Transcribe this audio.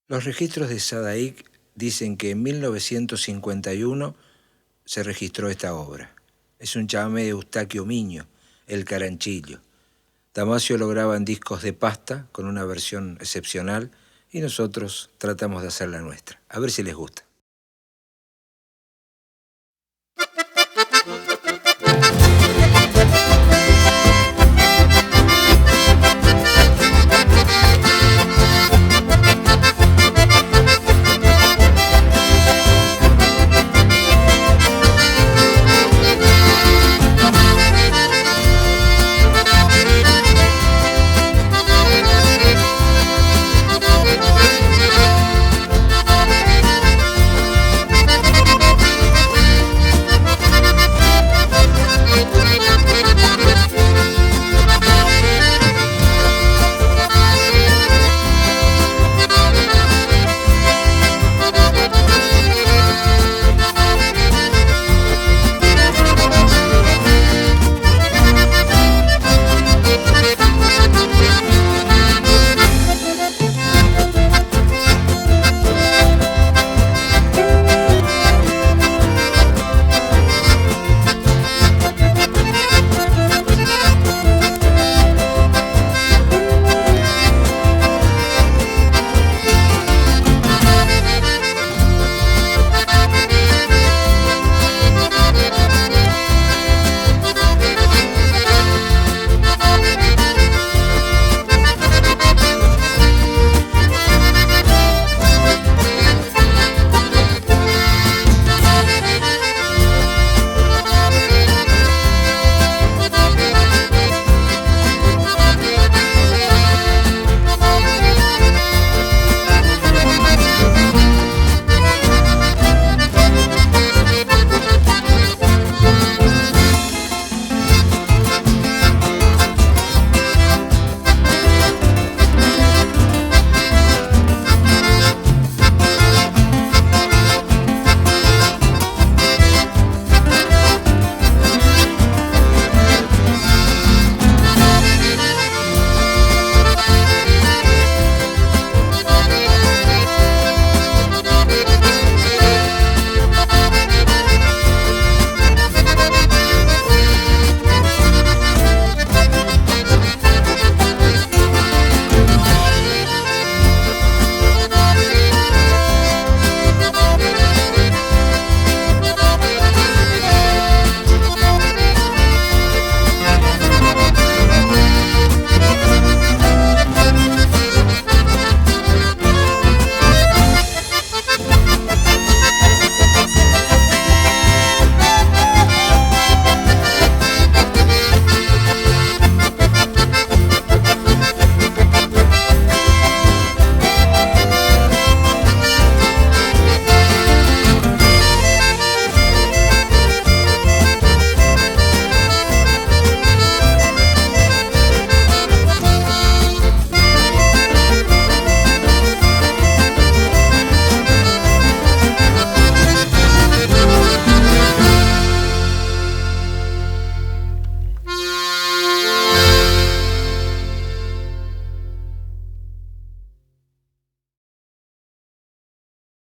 Los registros de Sadaic dicen que en 1951 se registró esta obra. Es un chamamé de Eustaquio Miño, El Caranchillo. Damasio lo graba en discos de pasta con una versión excepcional y nosotros tratamos de hacer la nuestra. A ver si les gusta.